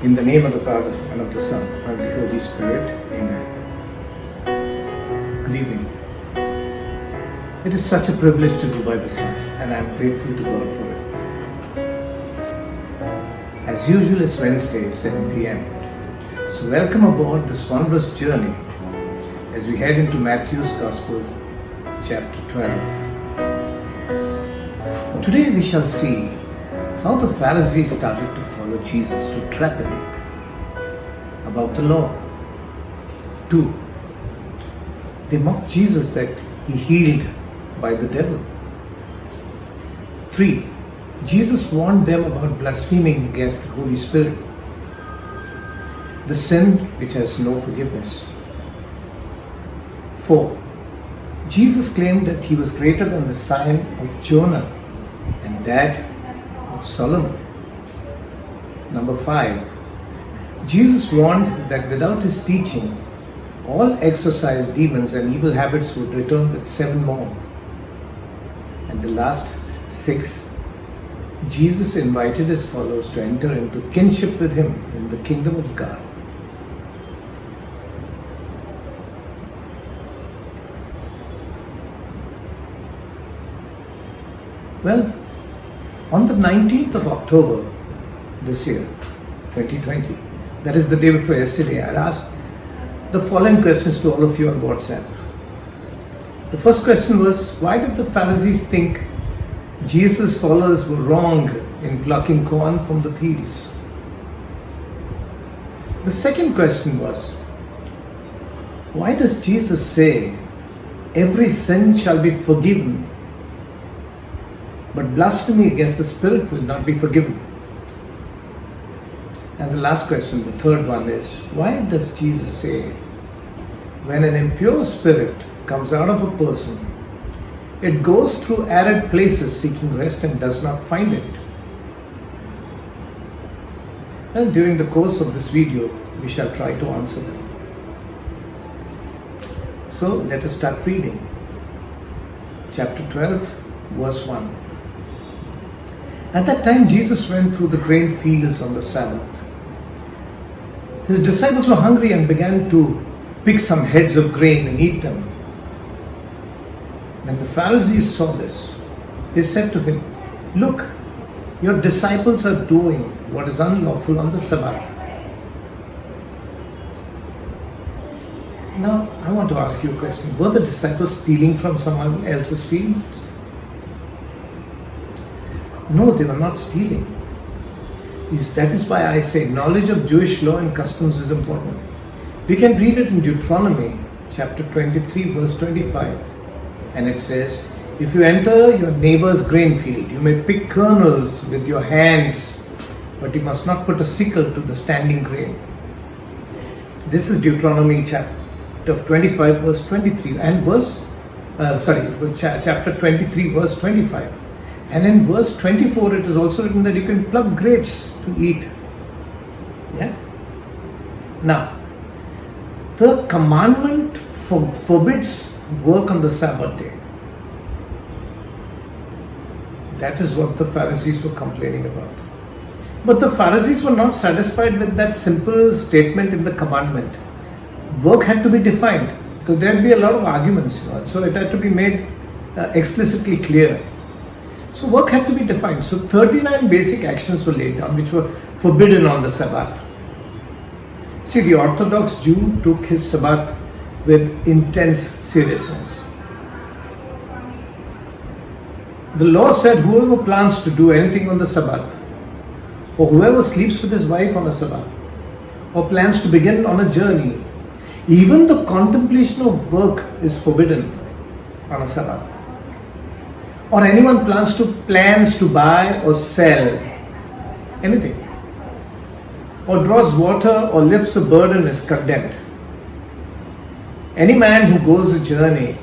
In the name of the Father, and of the Son, and of the Holy Spirit. Amen. Good evening. It is such a privilege to do Bible class, and I am grateful to God for it. As usual, it's Wednesday, 7 p.m. So welcome aboard this wondrous journey as we head into Matthew's Gospel, chapter 12. Today we shall see how the Pharisees started to follow Jesus to trap him about the law. 2. They mocked Jesus that he healed by the devil. 3. Jesus warned them about blaspheming against the Holy Spirit, the sin which has no forgiveness. 4. Jesus claimed that he was greater than the sign of Jonah and that of Solomon. Number 5. Jesus warned that without his teaching, all exorcised demons and evil habits would return with 7 more. And the last 6, Jesus invited his followers to enter into kinship with him in the kingdom of God. Well, on the 19th of October this year, 2020, that is the day before yesterday, I asked the following questions to all of you on WhatsApp. The first question was, why did the Pharisees think Jesus' followers were wrong in plucking corn from the fields? The second question was, why does Jesus say every sin shall be forgiven, but blasphemy against the Spirit will not be forgiven? And the last question, the third one, is why does Jesus say when an impure spirit comes out of a person, it goes through arid places seeking rest and does not find it? Well, during the course of this video, we shall try to answer them. So let us start reading. Chapter 12, verse 1. At that time, Jesus went through the grain fields on the Sabbath. His disciples were hungry and began to pick some heads of grain and eat them. When the Pharisees saw this, they said to him, "Look, your disciples are doing what is unlawful on the Sabbath." Now, I want to ask you a question. Were the disciples stealing from someone else's fields? No, they were not stealing. That is why I say knowledge of Jewish law and customs is important. We can read it in Deuteronomy chapter 23 verse 25, and it says, "If you enter your neighbor's grain field, you may pick kernels with your hands, but you must not put a sickle to the standing grain." This is Deuteronomy chapter 25 verse 23 and chapter 23 verse 25. And in verse 24, it is also written that you can pluck grapes to eat. Yeah. Now, the commandment forbids work on the Sabbath day. That is what the Pharisees were complaining about. But the Pharisees were not satisfied with that simple statement in the commandment. Work had to be defined, because there would be a lot of arguments, so it had to be made explicitly clear. So work had to be defined. So 39 basic actions were laid down which were forbidden on the Sabbath. See, the Orthodox Jew took his Sabbath with intense seriousness. The law said whoever plans to do anything on the Sabbath, or whoever sleeps with his wife on a Sabbath, or plans to begin on a journey, even the contemplation of work is forbidden on a Sabbath. Or anyone plans to buy or sell anything, or draws water or lifts a burden is condemned. Any man who goes a journey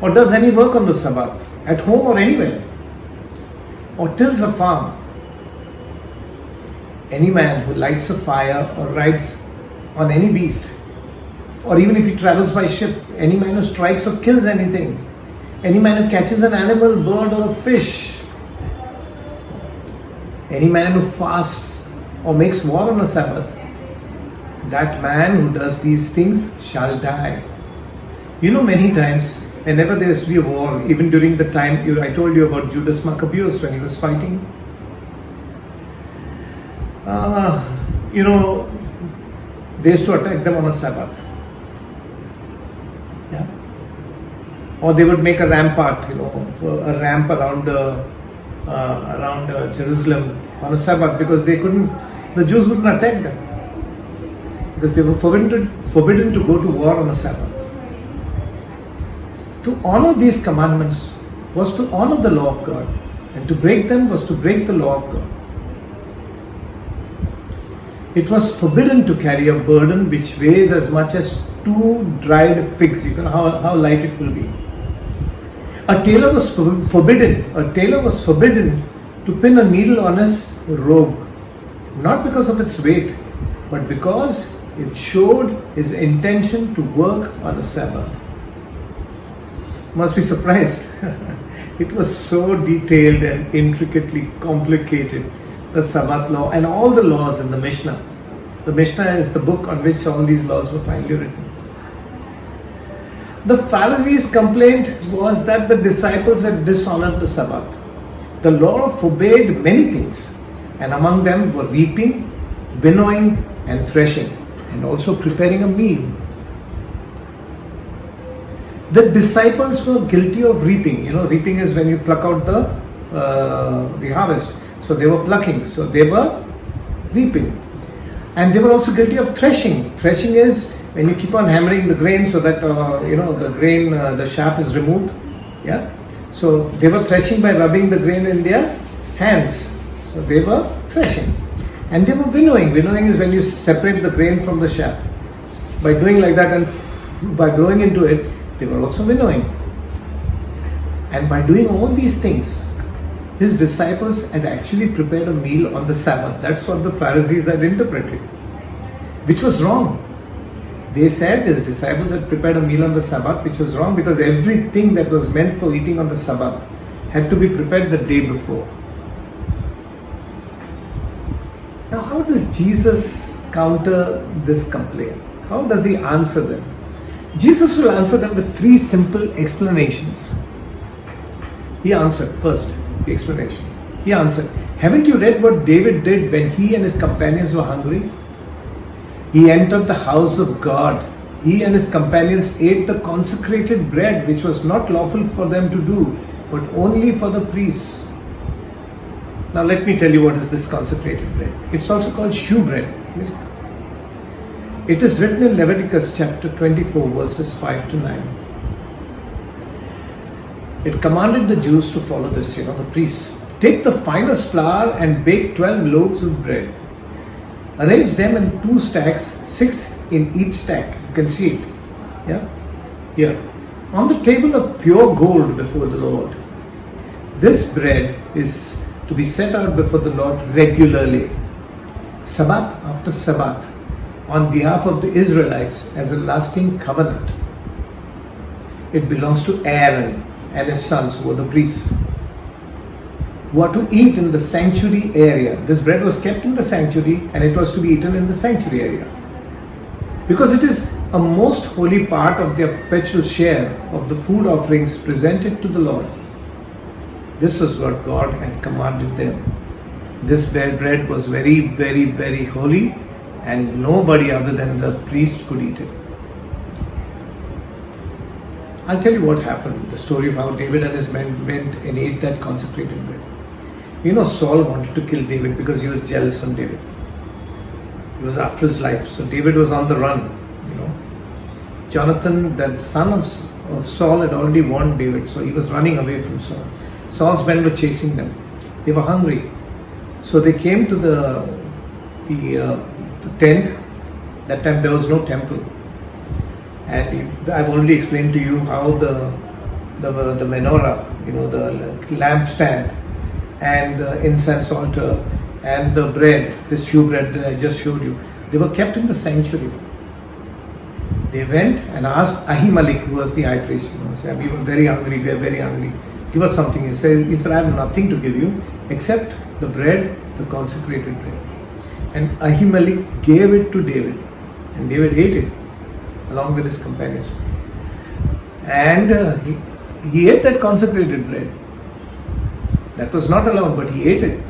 or does any work on the Sabbath, at home or anywhere, or tills a farm, any man who lights a fire or rides on any beast, or even if he travels by ship, any man who strikes or kills anything, any man who catches an animal, bird or a fish, any man who fasts or makes war on a Sabbath, that man who does these things shall die. You know, many times, whenever there is to be a war, even during the time I told you about Judas Maccabeus when he was fighting, they used to attack them on a Sabbath. Yeah? Or they would make a rampart, a ramp around Jerusalem on a Sabbath, because the Jews wouldn't attack them, because they were forbidden to go to war on a Sabbath. To honor these commandments was to honor the law of God, and to break them was to break the law of God. It was forbidden to carry a burden which weighs as much as 2 dried figs. You know how light it will be. A tailor was forbidden to pin a needle on his robe, not because of its weight, but because it showed his intention to work on a Sabbath. Must be surprised. It was so detailed and intricately complicated, the Sabbath law and all the laws in the Mishnah. The Mishnah is the book on which all these laws were finally written. The Pharisees' complaint was that the disciples had dishonored the Sabbath. The law forbade many things, and among them were reaping, winnowing, and threshing, and also preparing a meal. The disciples were guilty of reaping. Reaping is when you pluck out the harvest. So they were plucking. So they were reaping. And they were also guilty of threshing. Threshing is when you keep on hammering the grain so that the grain, the chaff is removed. Yeah. So they were threshing by rubbing the grain in their hands. So they were threshing. And they were winnowing. Winnowing is when you separate the grain from the chaff. By doing like that and by blowing into it, they were also winnowing. And by doing all these things, his disciples had actually prepared a meal on the Sabbath. That's what the Pharisees had interpreted, which was wrong. They said his disciples had prepared a meal on the Sabbath, which was wrong, because everything that was meant for eating on the Sabbath had to be prepared the day before. Now, how does Jesus counter this complaint? How does he answer them? Jesus will answer them with 3 simple explanations. He answered first, the explanation. He answered, haven't you read what David did when he and his companions were hungry? He entered the house of God. He and his companions ate the consecrated bread, which was not lawful for them to do, but only for the priests. Now let me tell you what is this consecrated bread. It's also called shewbread. It is written in Leviticus chapter 24 verses 5 to 9. It commanded the Jews to follow this, the priests. Take the finest flour and bake 12 loaves of bread. Arrange them in 2 stacks, 6 in each stack. You can see it. Yeah? Here. On the table of pure gold before the Lord. This bread is to be set out before the Lord regularly, Sabbath after Sabbath, on behalf of the Israelites as a lasting covenant. It belongs to Aaron and his sons, who are the priests, who are to eat in the sanctuary area. This bread was kept in the sanctuary, and it was to be eaten in the sanctuary area, because it is a most holy part of their perpetual share of the food offerings presented to the Lord. This is what God had commanded them. This bread was very, very, very holy, and nobody other than the priest could eat it. I'll tell you what happened, the story of how David and his men went and ate that consecrated bread. Saul wanted to kill David because he was jealous of David. He was after his life. So David was on the run. Jonathan, that son of Saul, had already warned David, so he was running away from Saul. Saul's men were chasing them. They were hungry. So they came to the tent. That time there was no temple. And I've already explained to you how the menorah, the lampstand, and the incense altar, and the bread, this shewbread that I just showed you, they were kept in the sanctuary. They went and asked Ahimelech, who was the high priest, said, we were very hungry, give us something. He said, I have nothing to give you except the bread, the consecrated bread. And Ahimelech gave it to David, and David ate it along with his companions. And he ate that consecrated bread. That was not allowed, but he ate it.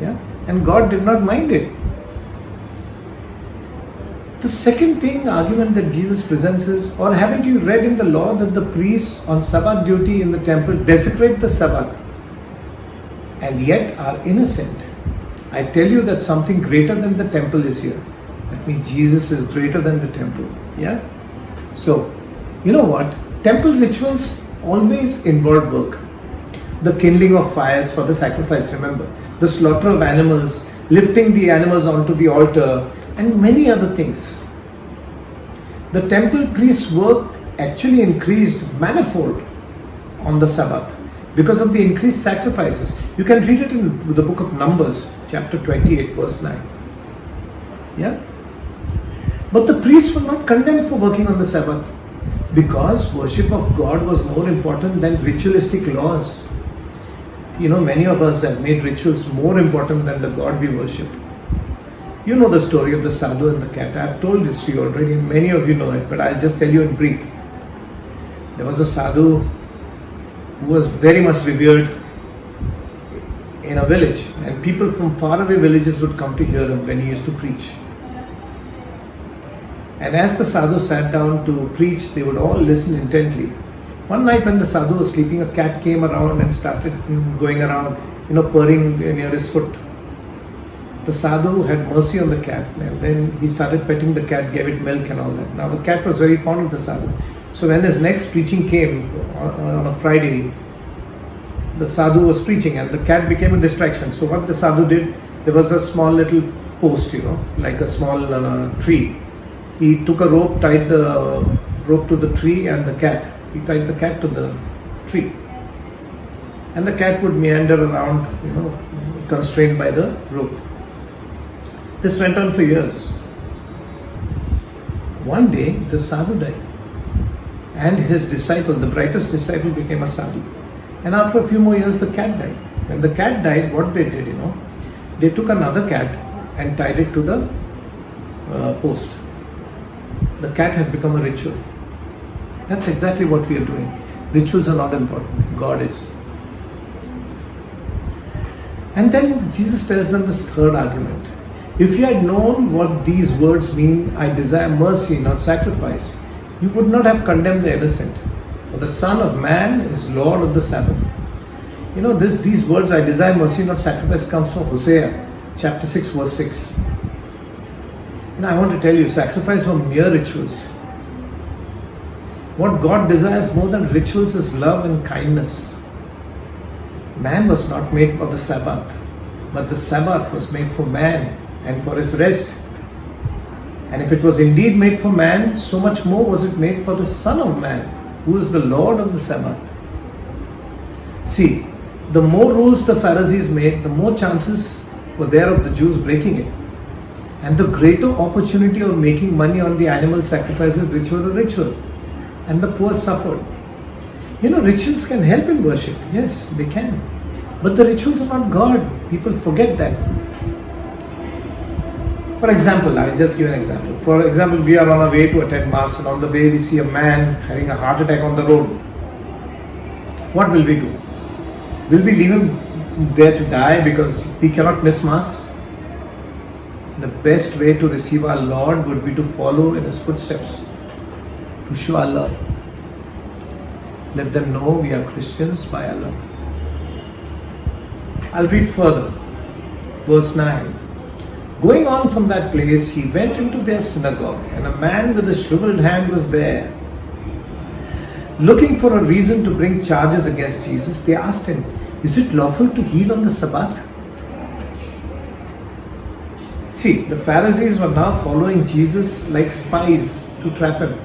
Yeah, and God did not mind it. The second argument that Jesus presents is, or haven't you read in the law that the priests on Sabbath duty in the temple desecrate the Sabbath and yet are innocent? I tell you that something greater than the temple is here. That means Jesus is greater than the temple. Yeah? So, you know what? Temple rituals always involve work. The kindling of fires for the sacrifice, remember. The slaughter of animals, lifting the animals onto the altar, and many other things. The temple priest's work actually increased manifold on the Sabbath because of the increased sacrifices. You can read it in the book of Numbers, chapter 28, verse 9. Yeah? But the priests were not condemned for working on the Sabbath because worship of God was more important than ritualistic laws. You know, many of us have made rituals more important than the God we worship. You know the story of the sadhu and the cat. I have told this to you already, and many of you know it, but I'll just tell you in brief. There was a sadhu who was very much revered in a village, and people from faraway villages would come to hear him when he used to preach. And as the sadhu sat down to preach, they would all listen intently. One night when the sadhu was sleeping, a cat came around and started going around, purring near his foot. The sadhu had mercy on the cat, and then he started petting the cat, gave it milk and all that. Now the cat was very fond of the sadhu. So when his next preaching came on a Friday, the sadhu was preaching and the cat became a distraction. So what the sadhu did, there was a small little post, like a small tree. He took a rope, tied the rope to the tree and the cat. He tied the cat to the tree. And the cat would meander around, constrained by the rope. This went on for years. One day, the sadhu died. And his disciple, the brightest disciple, became a sadhu. And after a few more years, the cat died. When the cat died, what they did, they took another cat and tied it to the post. The cat had become a ritual. That's exactly what we are doing. Rituals are not important. God is. And then Jesus tells them this third argument. If you had known what these words mean, I desire mercy, not sacrifice, you would not have condemned the innocent. For the Son of Man is Lord of the Sabbath. These words, I desire mercy, not sacrifice, comes from Hosea, chapter 6, verse 6. I want to tell you, sacrifice were mere rituals. What God desires more than rituals is love and kindness. Man was not made for the Sabbath, but the Sabbath was made for man and for his rest. And if it was indeed made for man, so much more was it made for the Son of Man, who is the Lord of the Sabbath. See, the more rules the Pharisees made, the more chances were there of the Jews breaking it. And the greater opportunity of making money on the animal sacrifices, which were a ritual. And the poor suffered. Rituals can help in worship. Yes, they can. But the rituals are not God. People forget that. For example, I'll just give an example. For example, we are on our way to attend Mass, and on the way we see a man having a heart attack on the road. What will we do? Will we leave him there to die because we cannot miss Mass? The best way to receive our Lord would be to follow in His footsteps, to show our love. Let them know we are Christians by our love. I'll read further. Verse 9. Going on from that place, he went into their synagogue, and a man with a shriveled hand was there. Looking for a reason to bring charges against Jesus, they asked him, is it lawful to heal on the Sabbath? See, the Pharisees were now following Jesus like spies to trap him.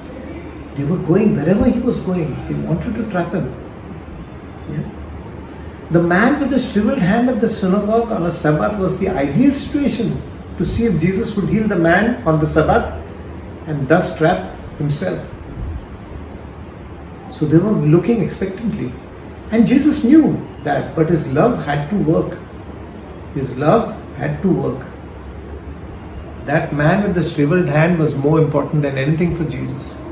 They were going wherever he was going. They wanted to trap him. Yeah? The man with the shriveled hand at the synagogue on a Sabbath was the ideal situation to see if Jesus would heal the man on the Sabbath and thus trap himself. So they were looking expectantly. And Jesus knew that, but his love had to work. His love had to work. That man with the shriveled hand was more important than anything for Jesus.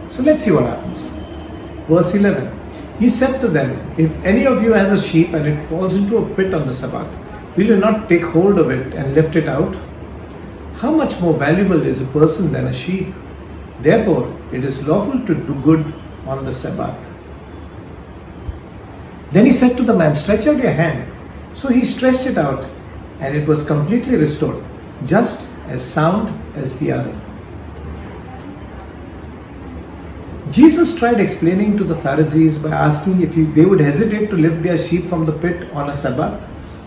So let's see what happens. Verse 11. He said to them, if any of you has a sheep and it falls into a pit on the Sabbath, will you not take hold of it and lift it out? How much more valuable is a person than a sheep? Therefore, it is lawful to do good on the Sabbath. Then he said to the man, stretch out your hand. So he stretched it out, and it was completely restored, just as sound as the other. Jesus tried explaining to the Pharisees by asking if they would hesitate to lift their sheep from the pit on a Sabbath,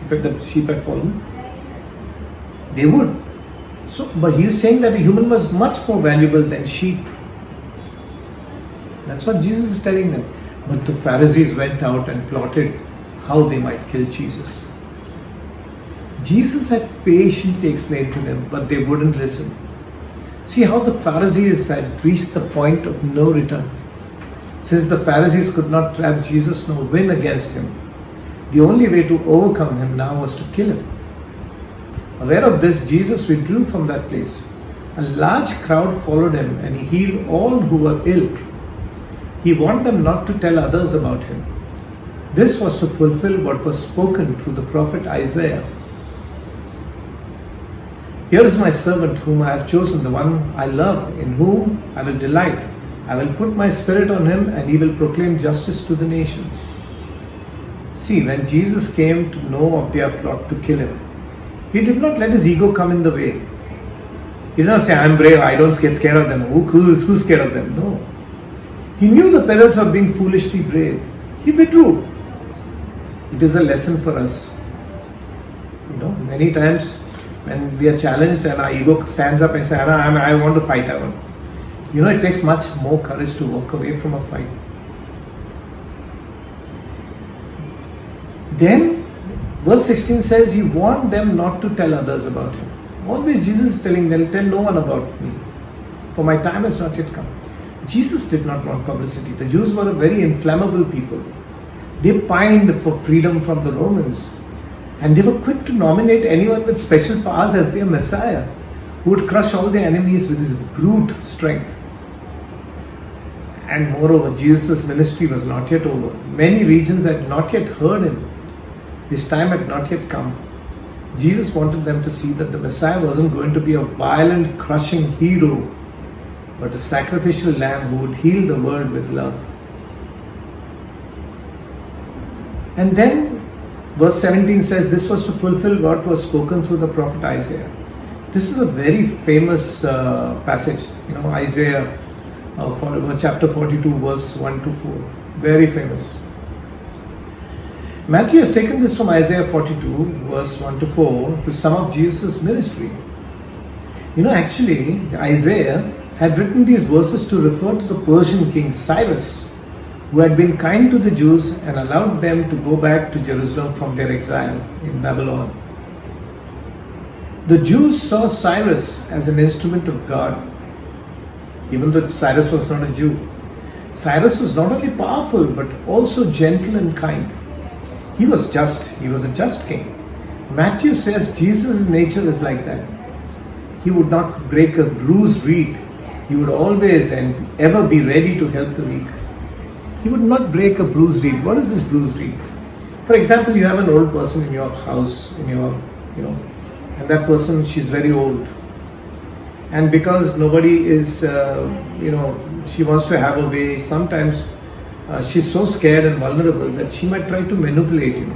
if the sheep had fallen. They would. But he is saying that a human was much more valuable than sheep. That's what Jesus is telling them. But the Pharisees went out and plotted how they might kill Jesus. Jesus had patiently explained to them, but they wouldn't listen. See how the Pharisees had reached the point of no return. Since the Pharisees could not trap Jesus nor win against him, the only way to overcome him now was to kill him. Aware of this, Jesus withdrew from that place. A large crowd followed him, and he healed all who were ill. He warned them not to tell others about him. This was to fulfill what was spoken through the prophet Isaiah. Here is my servant whom I have chosen, the one I love, in whom I will delight. I will put my spirit on him, and he will proclaim justice to the nations. See, when Jesus came to know of their plot to kill him, he did not let his ego come in the way. He did not say, I'm brave, I don't get scared of them. Who's scared of them? No. He knew the perils of being foolishly brave. He withdrew. It is a lesson for us. Many times when we are challenged and our ego stands up and says, I want to fight. It takes much more courage to walk away from a fight. Then, verse 16 says, he warned them not to tell others about him. Always Jesus is telling them, tell no one about me, for my time has not yet come. Jesus did not want publicity. The Jews were a very inflammable people. They pined for freedom from the Romans. And they were quick to nominate anyone with special powers as their Messiah, who would crush all their enemies with his brute strength. And moreover, Jesus' ministry was not yet over. Many regions had not yet heard him. His time had not yet come. Jesus wanted them to see that the Messiah wasn't going to be a violent, crushing hero, but a sacrificial lamb who would heal the world with love. And then verse 17 says this was to fulfill what was spoken through the prophet Isaiah. This is a very famous passage, Isaiah chapter 42 verse 1 to 4. Very famous. Matthew has taken this from Isaiah 42 verse 1 to 4 to sum up Jesus' ministry. Actually Isaiah had written these verses to refer to the Persian king Cyrus, who had been kind to the Jews and allowed them to go back to Jerusalem from their exile in Babylon. The Jews saw Cyrus as an instrument of God, even though Cyrus was not a Jew. Cyrus was not only powerful but also gentle and kind. He was just. He was a just king. Matthew says Jesus' nature is like that. He would not break a bruised reed. He would always and ever be ready to help the weak. He would not break a bruised reed. What is this bruised reed? For example, you have an old person in your house, and that person, she's very old. And because nobody is, she wants to have a way, sometimes she's so scared and vulnerable that she might try to manipulate,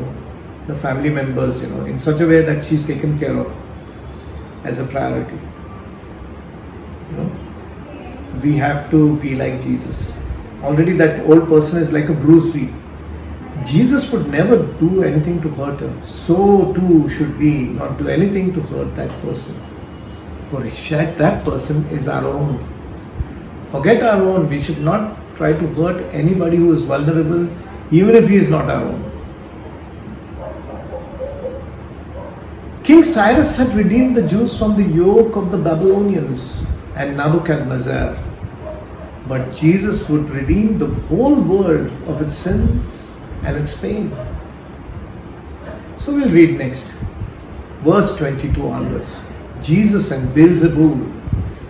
the family members, in such a way that she's taken care of as a priority. We have to be like Jesus. Already that old person is like a bruised reed. Jesus would never do anything to hurt her. So too should we not do anything to hurt that person. For that person is our own. Forget our own. We should not try to hurt anybody who is vulnerable, even if he is not our own. King Cyrus had redeemed the Jews from the yoke of the Babylonians and Nebuchadnezzar. But Jesus would redeem the whole world of its sins and its pain. So we'll read next. Verse 22 onwards. Jesus and Beelzebul.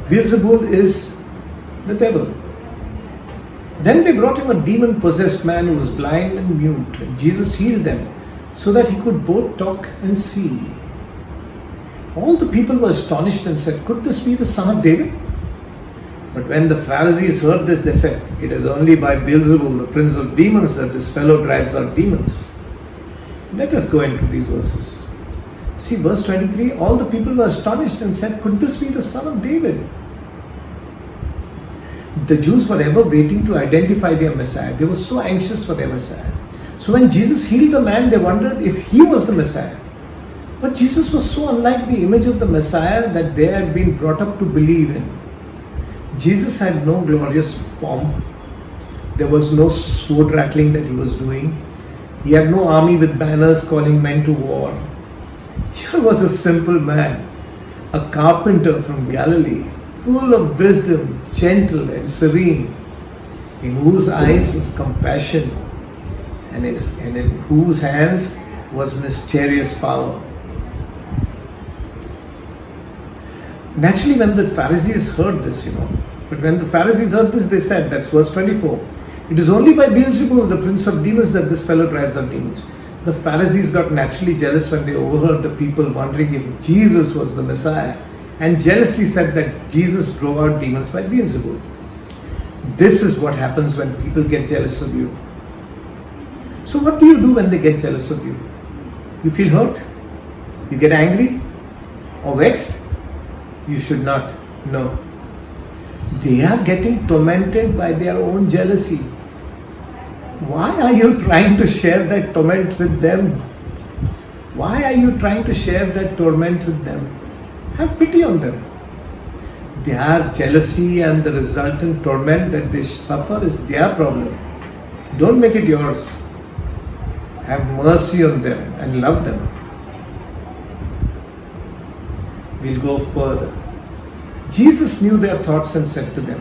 Beelzebul is the devil. Then they brought him a demon-possessed man who was blind and mute. And Jesus healed them so that he could both talk and see. All the people were astonished and said, "Could this be the son of David?" But when the Pharisees heard this, they said, "It is only by Beelzebul, the prince of demons, that this fellow drives out demons." Let us go into these verses. See, verse 23, all the people were astonished and said, "Could this be the son of David?" The Jews were ever waiting to identify their Messiah. They were so anxious for their Messiah. So when Jesus healed the man, they wondered if he was the Messiah. But Jesus was so unlike the image of the Messiah that they had been brought up to believe in. Jesus had no glorious pomp. There was no sword rattling that he was doing. He had no army with banners calling men to war. Here was a simple man, a carpenter from Galilee, full of wisdom, gentle and serene, in whose eyes was compassion and in whose hands was mysterious power. Naturally, when the Pharisees heard this, they said, that's verse 24, "It is only by Beelzebul, the prince of demons, that this fellow drives out demons." The Pharisees got naturally jealous when they overheard the people wondering if Jesus was the Messiah, and jealously said that Jesus drove out demons by Beelzebul. This is what happens when people get jealous of you. So what do you do when they get jealous of you? You feel hurt? You get angry or vexed? You should not. No. They are getting tormented by their own jealousy. Why are you trying to share that torment with them? Why are you trying to share that torment with them? Have pity on them. Their jealousy and the resultant torment that they suffer is their problem. Don't make it yours. Have mercy on them and love them. We'll go further. Jesus knew their thoughts and said to them,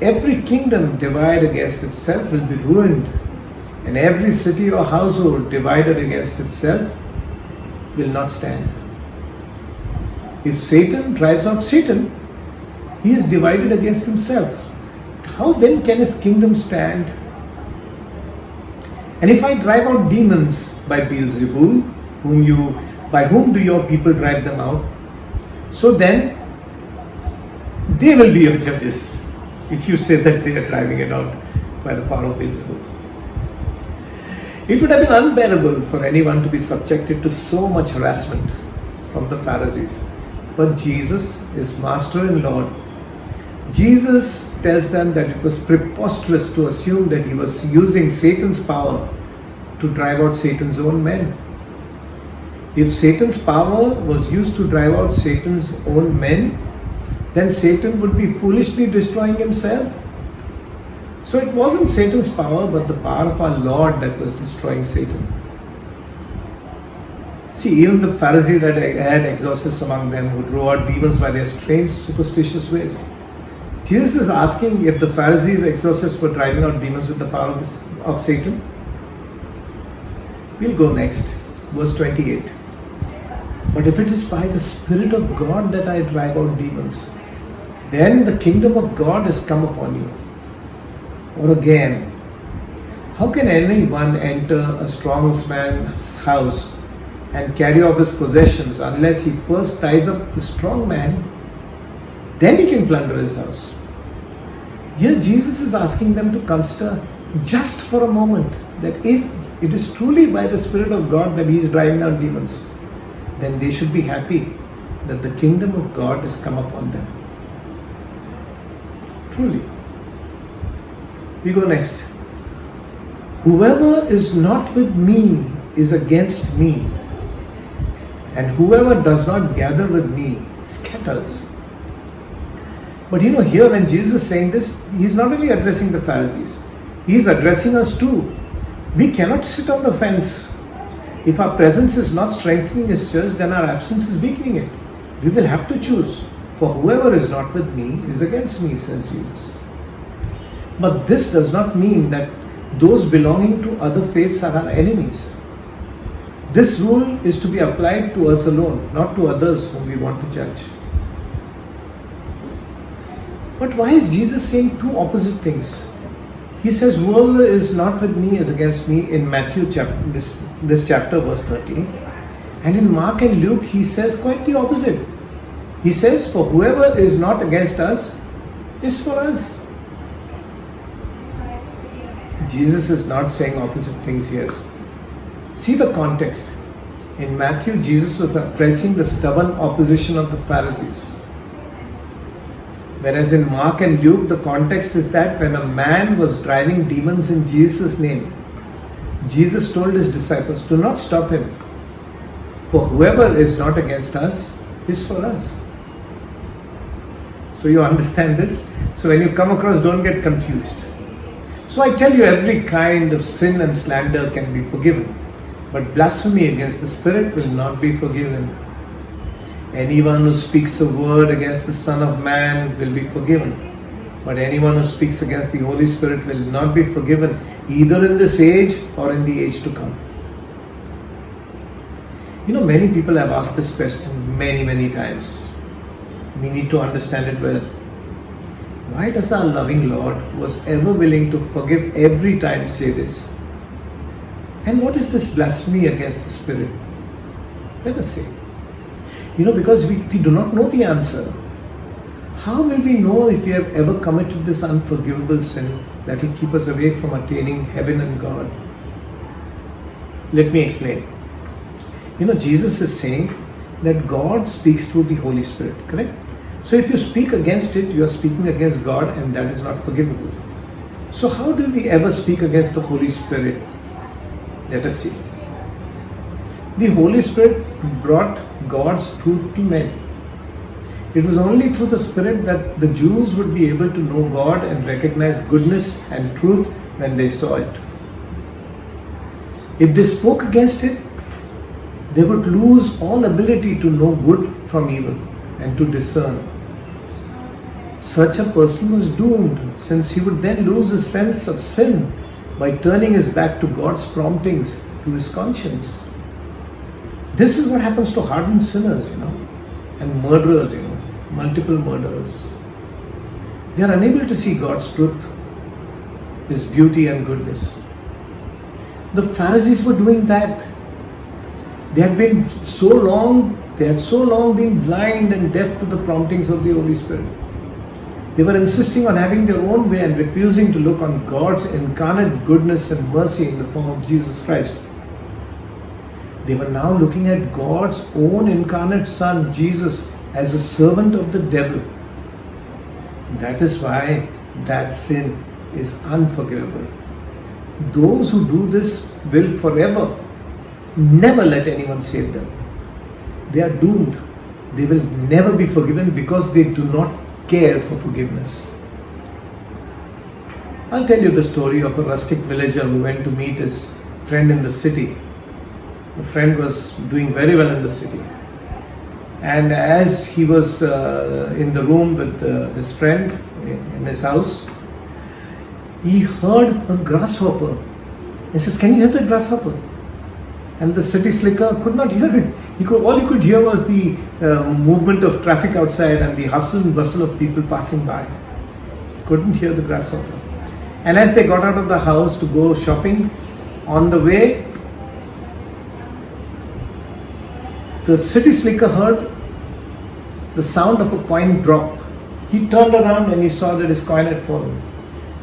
"Every kingdom divided against itself will be ruined, and every city or household divided against itself will not stand." If Satan drives out Satan, he is divided against himself. How then can his kingdom stand? And if I drive out demons by Beelzebul, by whom do your people drive them out? So then, they will be your judges if you say that they are driving it out by the power of Beelzebul. It would have been unbearable for anyone to be subjected to so much harassment from the Pharisees. But Jesus is Master and Lord. Jesus tells them that it was preposterous to assume that he was using Satan's power to drive out Satan's own men. If Satan's power was used to drive out Satan's own men, then Satan would be foolishly destroying himself. So it wasn't Satan's power, but the power of our Lord that was destroying Satan. See, even the Pharisees had exorcists among them who drove out demons by their strange, superstitious ways. Jesus is asking if the Pharisees' exorcists were driving out demons with the power of Satan. We'll go next, verse 28. "But if it is by the Spirit of God that I drive out demons, then the kingdom of God has come upon you." Or again, how can anyone enter a strong man's house and carry off his possessions unless he first ties up the strong man? Then he can plunder his house. Here Jesus is asking them to consider just for a moment that if it is truly by the Spirit of God that he is driving out demons, then they should be happy that the kingdom of God has come upon them. Truly. We go next. "Whoever is not with me is against me, and whoever does not gather with me scatters." But here when Jesus is saying this, he's not only addressing the Pharisees, he's addressing us too. We cannot sit on the fence. If our presence is not strengthening his church, then our absence is weakening it. We will have to choose. "For whoever is not with me is against me," says Jesus. But this does not mean that those belonging to other faiths are our enemies. This rule is to be applied to us alone, not to others whom we want to judge. But why is Jesus saying two opposite things? He says, whoever is not with me is against me in Matthew this chapter, verse 13. And in Mark and Luke, he says quite the opposite. He says, for whoever is not against us is for us. Jesus is not saying opposite things here. See the context. In Matthew, Jesus was addressing the stubborn opposition of the Pharisees. Whereas in Mark and Luke, the context is that when a man was driving demons in Jesus' name, Jesus told his disciples, do not stop him. For whoever is not against us is for us. So you understand this? So when you come across, don't get confused. So I tell you, every kind of sin and slander can be forgiven, but blasphemy against the Spirit will not be forgiven. Anyone who speaks a word against the Son of Man will be forgiven, but anyone who speaks against the Holy Spirit will not be forgiven, either in this age or in the age to come. You know, many people have asked this question many times. We need to understand it well. Why does our loving Lord, who was ever willing to forgive every time, say this? And what is this blasphemy against the Spirit? Let us say. You know, because we do not know the answer. How will we know if we have ever committed this unforgivable sin that will keep us away from attaining heaven and God? Let me explain. You know, Jesus is saying that God speaks through the Holy Spirit, correct? So if you speak against it, you are speaking against God, and that is not forgivable. So how do we ever speak against the Holy Spirit? Let us see. The Holy Spirit brought God's truth to men. It was only through the Spirit that the Jews would be able to know God and recognize goodness and truth when they saw it. If they spoke against it, they would lose all ability to know good from evil and to discern. Such a person was doomed, since he would then lose his sense of sin by turning his back to God's promptings to his conscience. This is what happens to hardened sinners, and murderers, multiple murderers. They are unable to see God's truth, His beauty and goodness. The Pharisees were doing that. They had so long been blind and deaf to the promptings of the Holy Spirit. They were insisting on having their own way and refusing to look on God's incarnate goodness and mercy in the form of Jesus Christ. They were now looking at God's own incarnate Son, Jesus, as a servant of the devil. That is why that sin is unforgivable. Those who do this will forever never let anyone save them. They are doomed. They will never be forgiven because they do not care for forgiveness. I'll tell you the story of a rustic villager who went to meet his friend in the city. The friend was doing very well in the city. And as he was in the room with his friend in his house, he heard a grasshopper. He says, "Can you hear the grasshopper?" And the city slicker could not hear it. All he could hear was the movement of traffic outside and the hustle and bustle of people passing by. He couldn't hear the grasshopper. And as they got out of the house to go shopping, on the way, the city slicker heard the sound of a coin drop. He turned around and he saw that his coin had fallen.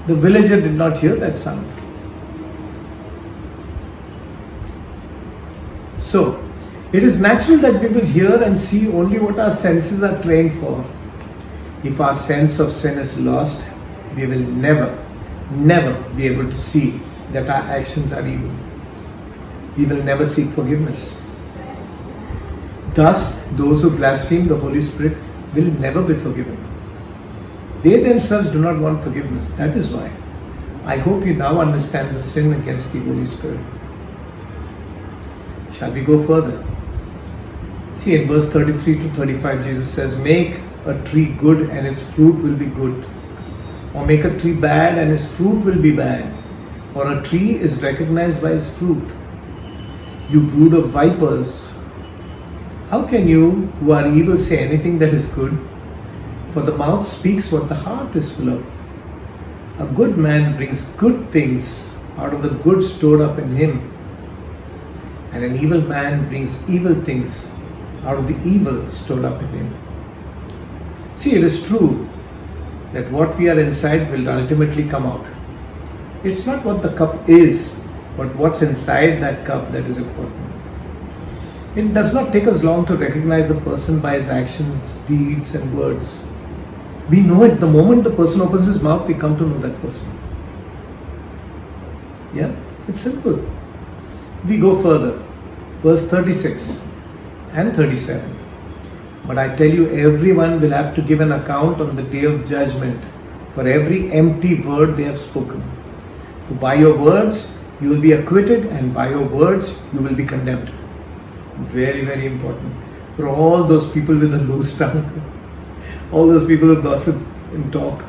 The villager did not hear that sound. So, it is natural that we will hear and see only what our senses are trained for. If our sense of sin is lost, we will never be able to see that our actions are evil. We will never seek forgiveness. Thus, those who blaspheme the Holy Spirit will never be forgiven. They themselves do not want forgiveness. That is why. I hope you now understand the sin against the Holy Spirit. Shall we go further? See, in verse 33 to 35, Jesus says, "Make a tree good and its fruit will be good. Or make a tree bad and its fruit will be bad. For a tree is recognized by its fruit. you brood of vipers. How can you, who are evil, say anything that is good? For the mouth speaks what the heart is full of. A good man brings good things out of the good stored up in him, and an evil man brings evil things out of the evil stored up in him. See, it is true that what we are inside will ultimately come out. It's not what the cup is, but what's inside that cup that is important. It does not take us long to recognize a person by his actions, deeds, and words. We know it the moment the person opens his mouth, we come to know that person. Yeah, it's simple. We go further. Verse 36 and 37. But I tell you, everyone will have to give an account on the day of judgment for every empty word they have spoken. For by your words you will be acquitted, and by your words you will be condemned. Very, very important. For all those people with a loose tongue, all those people who gossip and talk.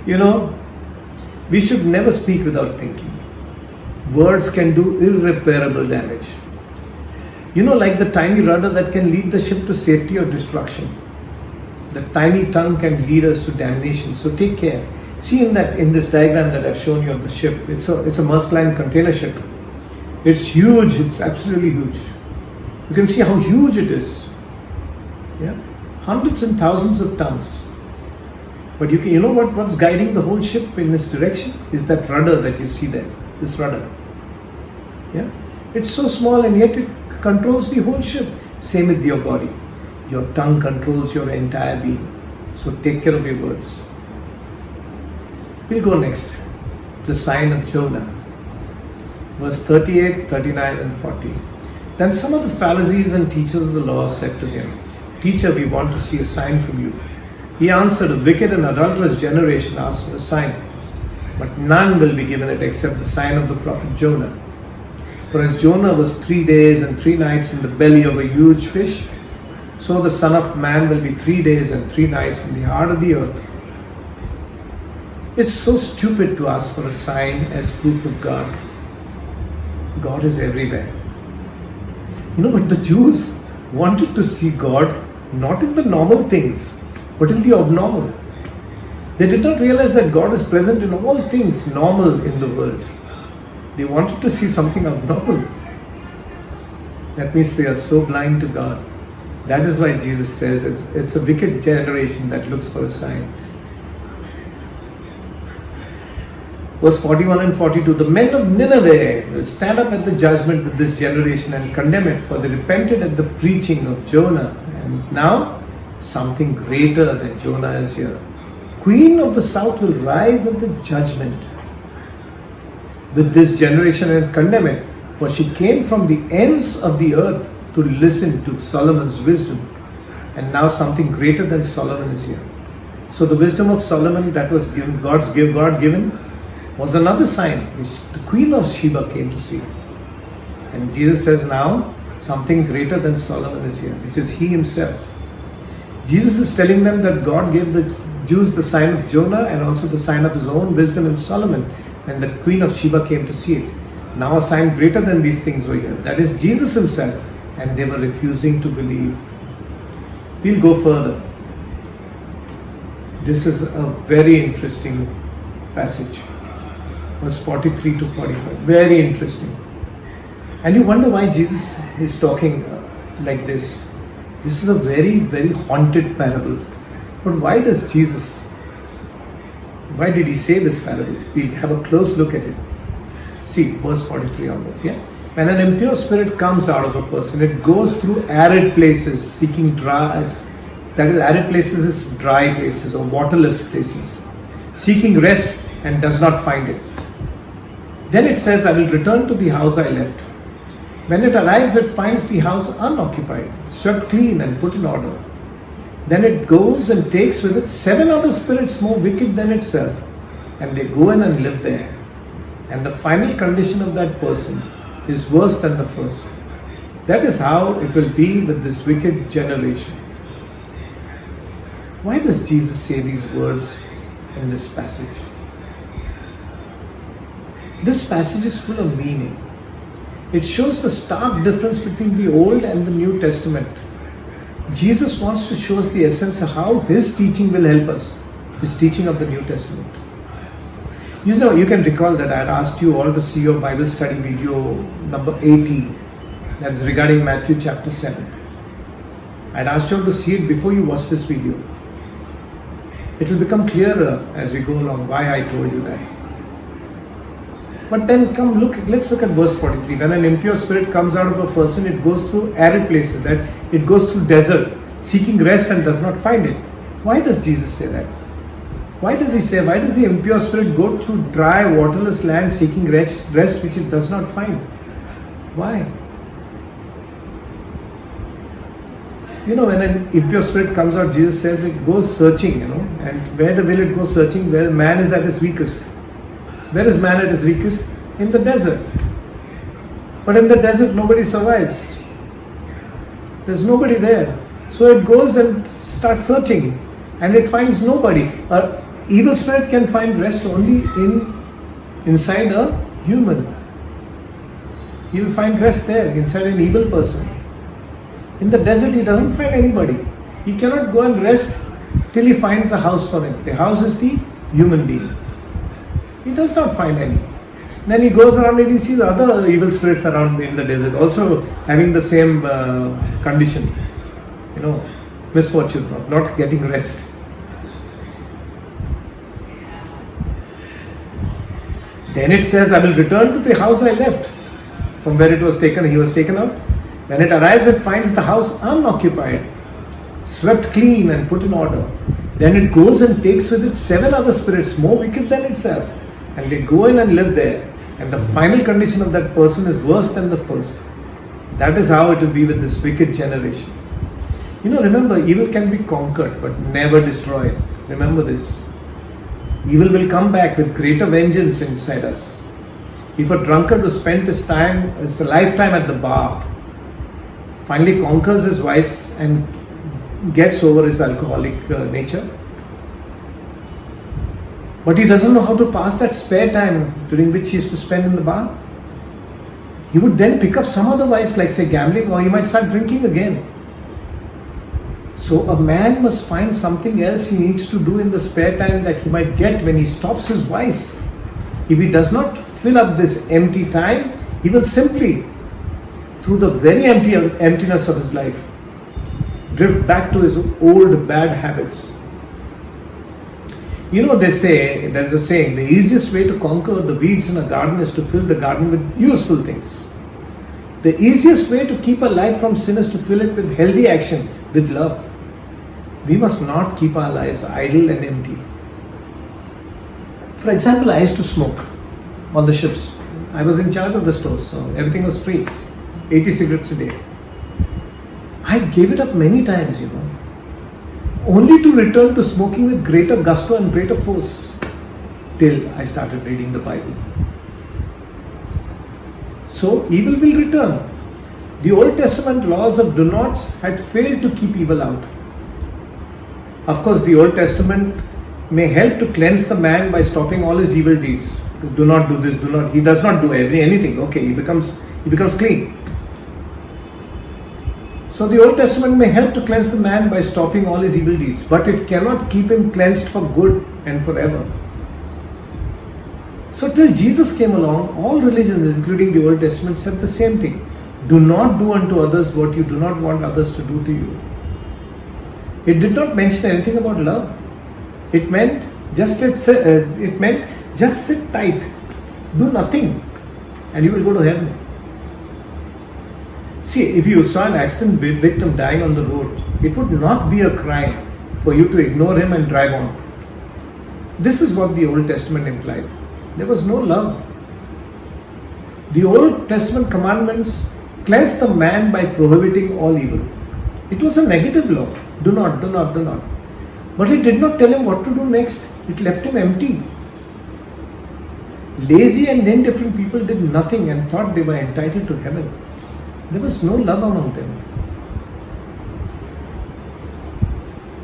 You know, we should never speak without thinking. Words can do irreparable damage. You know, like the tiny rudder that can lead the ship to safety or destruction. The tiny tongue can lead us to damnation. So take care. See in this diagram that I've shown you of the ship. It's a Maersk Line container ship. It's huge. It's absolutely huge. You can see how huge it is. Yeah, hundreds and thousands of tons. But you know what's guiding the whole ship in this direction is that rudder that you see there. This rudder. Yeah, it's so small and yet it controls the whole ship. Same with your body. Your tongue controls your entire being. So take care of your words. We'll go next. The sign of Jonah. Verse 38, 39 and 40. Then some of the Pharisees and teachers of the law said to him, Teacher, we want to see a sign from you. He answered, A wicked and adulterous generation asks for a sign, but none will be given it except the sign of the prophet Jonah. For as Jonah was 3 days and 3 nights in the belly of a huge fish, so the Son of Man will be 3 days and 3 nights in the heart of the earth. It's so stupid to ask for a sign as proof of God. God is everywhere. You know, but the Jews wanted to see God not in the normal things, but in the abnormal. They did not realize that God is present in all things normal in the world. They wanted to see something abnormal. That means they are so blind to God. That is why Jesus says it's a wicked generation that looks for a sign. Verse 41 and 42, the men of Nineveh will stand up at the judgment with this generation and condemn it, for they repented at the preaching of Jonah. And now, something greater than Jonah is here. Queen of the south will rise at the judgment with this generation and condemn it, for she came from the ends of the earth to listen to Solomon's wisdom. And now something greater than Solomon is here. So the wisdom of Solomon that was given, God given, was another sign which the Queen of Sheba came to see. And Jesus says now something greater than Solomon is here, which is He Himself. Jesus is telling them that God gave the Jews the sign of Jonah and also the sign of His own wisdom in Solomon, and the Queen of Sheba came to see it. Now a sign greater than these things were here. That is Jesus Himself, and they were refusing to believe. We'll go further. This is a very interesting passage. Verse 43 to 45. Very interesting. And you wonder why Jesus is talking like this. This is a very, very haunted parable. But why did He say this parable? We'll have a close look at it. See, verse 43 onwards. Yeah? When an impure spirit comes out of a person, it goes through arid places, seeking dry. That is, arid places is dry places or waterless places, seeking rest and does not find it. Then it says, I will return to the house I left. When it arrives, it finds the house unoccupied, swept clean and put in order. Then it goes and takes with it 7 other spirits more wicked than itself, and they go in and live there. And the final condition of that person is worse than the first. That is how it will be with this wicked generation. Why does Jesus say these words in this passage? This passage is full of meaning. It shows the stark difference between the Old and the New Testament. Jesus wants to show us the essence of how His teaching will help us, His teaching of the New Testament. You know, you can recall that I had asked you all to see your Bible study video number 80, that is regarding Matthew chapter 7. I had asked you all to see it before you watch this video. It will become clearer as we go along why I told you that. But then let's look at verse 43. When an impure spirit comes out of a person, it goes through arid places, that it goes through desert, seeking rest and does not find it. Why does Jesus say that? Why does He say, why does the impure spirit go through dry, waterless land seeking rest which it does not find? Why? You know, when an impure spirit comes out, Jesus says it goes searching, and where will it go searching? Where man is at his weakest. Where is man at his weakest? In the desert. But in the desert, nobody survives. There's nobody there. So it goes and starts searching, and it finds nobody. An evil spirit can find rest only inside a human. He will find rest there, inside an evil person. In the desert, he doesn't find anybody. He cannot go and rest till he finds a house for him. The house is the human being. He does not find any. Then he goes around and he sees other evil spirits around in the desert, also having the same condition. Misfortune, not getting rest. Then it says, I will return to the house I left, from where it was taken. He was taken out. When it arrives, it finds the house unoccupied, swept clean and put in order. Then it goes and takes with it 7 other spirits more wicked than itself, and they go in and live there. And the final condition of that person is worse than the first. That is how it will be with this wicked generation. Remember, evil can be conquered but never destroyed. Remember this. Evil will come back with greater vengeance inside us. If a drunkard who spent his lifetime at the bar finally conquers his vice and gets over his alcoholic nature, but he doesn't know how to pass that spare time during which he is to spend in the bar, he would then pick up some other vice, like say gambling, or he might start drinking again. So a man must find something else he needs to do in the spare time that he might get when he stops his vice. If he does not fill up this empty time, he will simply, through the very emptiness of his life, drift back to his old bad habits. There's a saying, the easiest way to conquer the weeds in a garden is to fill the garden with useful things. The easiest way to keep a life from sin is to fill it with healthy action, with love. We must not keep our lives idle and empty. For example, I used to smoke on the ships. I was in charge of the stores, so everything was free. 80 cigarettes a day. I gave it up many times, only to return to smoking with greater gusto and greater force, till I started reading the Bible. So evil will return. The Old Testament laws of do nots had failed to keep evil out. Of course, the Old Testament may help to cleanse the man by stopping all his evil deeds. Do not do this, he does not do anything. Okay, he becomes clean. So the Old Testament may help to cleanse the man by stopping all his evil deeds, but it cannot keep him cleansed for good and forever. So till Jesus came along, all religions, including the Old Testament, said the same thing. Do not do unto others what you do not want others to do to you. It did not mention anything about love. It meant just sit tight, do nothing, and you will go to heaven. See, if you saw an accident victim dying on the road, it would not be a crime for you to ignore him and drive on. This is what the Old Testament implied. There was no love. The Old Testament commandments cleansed the man by prohibiting all evil. It was a negative law. Do not, do not, do not. But it did not tell him what to do next. It left him empty. Lazy and indifferent people did nothing and thought they were entitled to heaven. There was no love among them.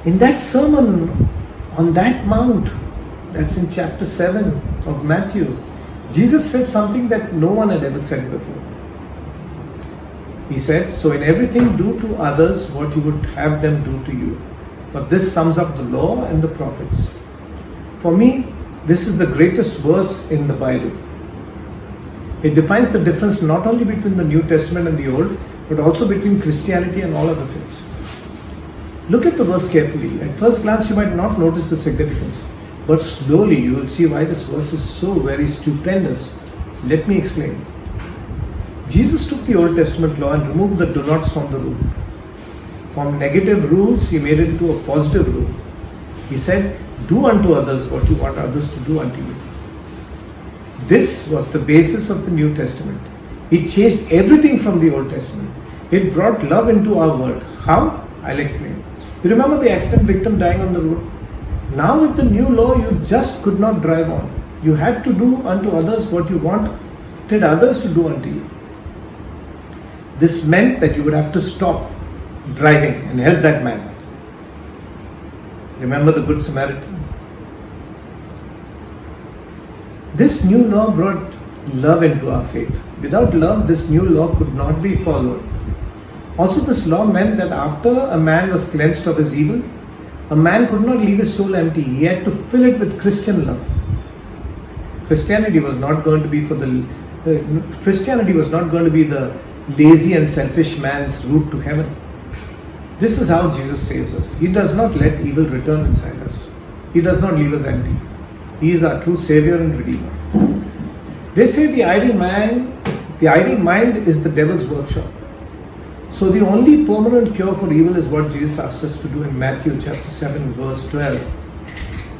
In that sermon on that mount, that's in chapter 7 of Matthew, Jesus said something that no one had ever said before. He said, so in everything do to others what you would have them do to you. For this sums up the law and the prophets. For me, this is the greatest verse in the Bible. It defines the difference not only between the New Testament and the Old, but also between Christianity and all other faiths. Look at the verse carefully. At first glance, you might not notice the significance, but slowly you will see why this verse is so very stupendous. Let me explain. Jesus took the Old Testament law and removed the do nots from the rule. From negative rules, he made it into a positive rule. He said, do unto others what you want others to do unto you. This was the basis of the New Testament. It changed everything from the Old Testament. It brought love into our world. How? I'll explain. You remember the accident victim dying on the road? Now with the new law, you just could not drive on. You had to do unto others what you wanted others to do unto you. This meant that you would have to stop driving and help that man. Remember the Good Samaritan? This new law brought love into our faith. Without love, this new law could not be followed. Also, this law meant that after a man was cleansed of his evil, a man could not leave his soul empty. He had to fill it with Christian love. Christianity was not going to be the lazy and selfish man's route to heaven. This is how Jesus saves us. He does not let evil return inside us. He does not leave us empty. He is our true Savior and Redeemer. They say the idle mind is the devil's workshop. So the only permanent cure for evil is what Jesus asked us to do in Matthew chapter 7 verse 12.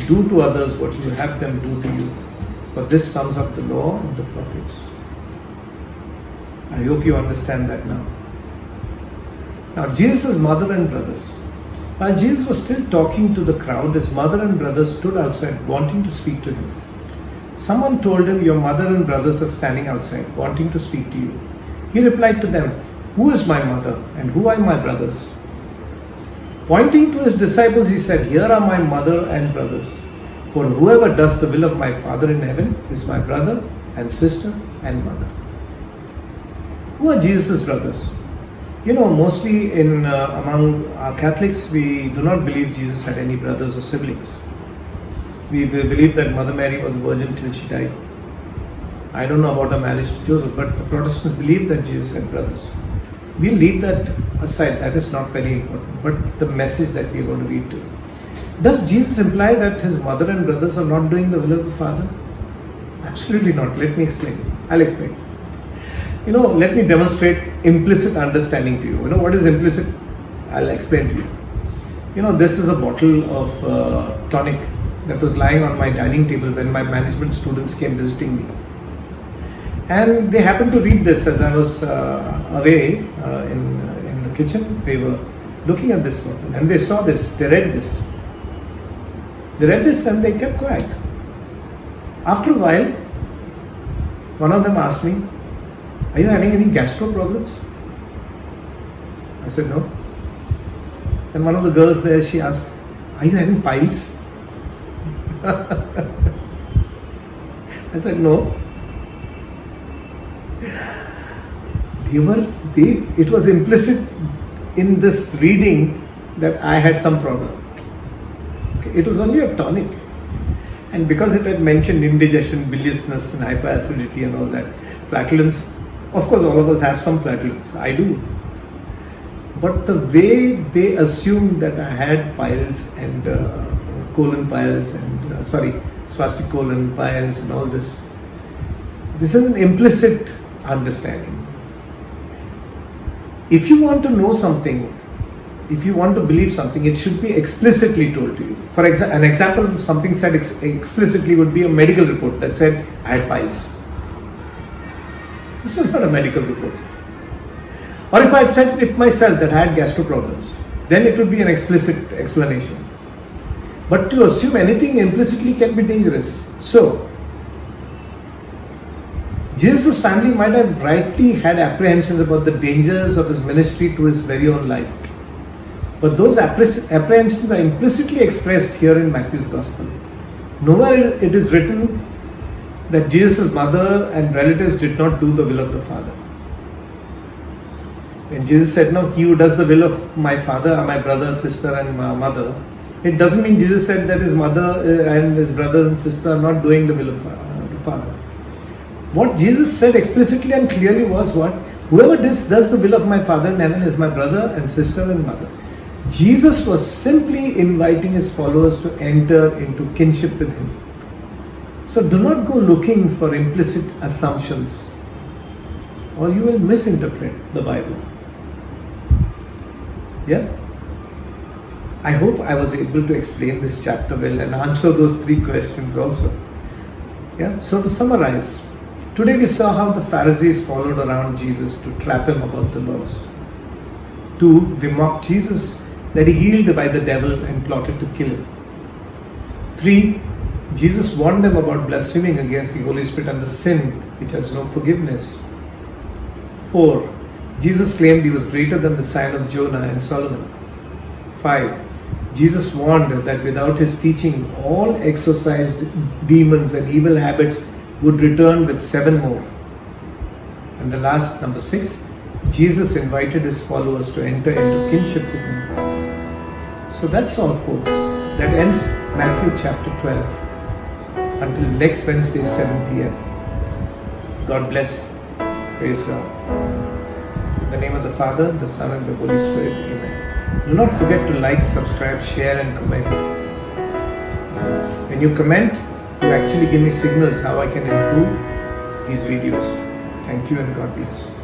Do to others what you have them do to you. For this sums up the law and the prophets. I hope you understand that now. Now Jesus' mother and brothers. While Jesus was still talking to the crowd, his mother and brothers stood outside wanting to speak to him. Someone told him, your mother and brothers are standing outside wanting to speak to you. He replied to them, who is my mother and who are my brothers? Pointing to his disciples, he said, here are my mother and brothers. For whoever does the will of my Father in heaven is my brother and sister and mother. Who are Jesus' brothers? You know, mostly among our Catholics, we do not believe Jesus had any brothers or siblings. We believe that Mother Mary was a virgin till she died. I don't know about her marriage to Joseph, but the Protestants believe that Jesus had brothers. We'll leave that aside, that is not very important, but the message that we are going to read to. Does Jesus imply that his mother and brothers are not doing the will of the Father? Absolutely not. Let me explain. I'll explain. Let me demonstrate implicit understanding to you. What is implicit? I'll explain to you. This is a bottle of tonic that was lying on my dining table when my management students came visiting me. And they happened to read this as I was away in the kitchen. They were looking at this bottle and they saw this, they read this. They read this and they kept quiet. After a while, one of them asked me, are you having any gastro problems? I said, no. And one of the girls there, she asked, are you having piles? I said, no. It was implicit in this reading that I had some problem. Okay, it was only a tonic. And because it had mentioned indigestion, biliousness and hyperacidity and all that, flatulence, of course all of us have some flatulence, I do. But the way they assumed that I had piles and colon piles and spastic colon piles and all this is an implicit understanding. If you want to know something, if you want to believe something, it should be explicitly told to you. For an example of something said explicitly would be a medical report that said I had piles. This is not a medical report. Or if I had said it myself that I had gastro problems, then it would be an explicit explanation. But to assume anything implicitly can be dangerous. So, Jesus' family might have rightly had apprehensions about the dangers of his ministry to his very own life. But those apprehensions are implicitly expressed here in Matthew's Gospel. Nowhere it is written that Jesus' mother and relatives did not do the will of the Father. When Jesus said, no, he who does the will of my father are my brother, sister and my mother, it doesn't mean Jesus said that his mother and his brothers and sister are not doing the will of the Father. What Jesus said explicitly and clearly was what? Whoever does the will of my Father in heaven is my brother and sister and mother. Jesus was simply inviting his followers to enter into kinship with him. So do not go looking for implicit assumptions, or you will misinterpret the Bible. Yeah? I hope I was able to explain this chapter well and answer those 3 questions also. Yeah? So to summarize, today we saw how the Pharisees followed around Jesus to trap him about the laws. 2, they mocked Jesus that he healed by the devil and plotted to kill him. 3, Jesus warned them about blaspheming against the Holy Spirit and the sin which has no forgiveness. 4, Jesus claimed he was greater than the son of Jonah and Solomon. 5, Jesus warned that without his teaching, all exorcised demons and evil habits would return with 7 more. And the last, number 6, Jesus invited his followers to enter into kinship with him. So that's all, folks. That ends Matthew chapter 12. Until next Wednesday, 7 p.m. God bless. Praise God. In the name of the Father, the Son, and the Holy Spirit. Amen. Do not forget to like, subscribe, share, and comment. When you comment, you actually give me signals how I can improve these videos. Thank you and God bless.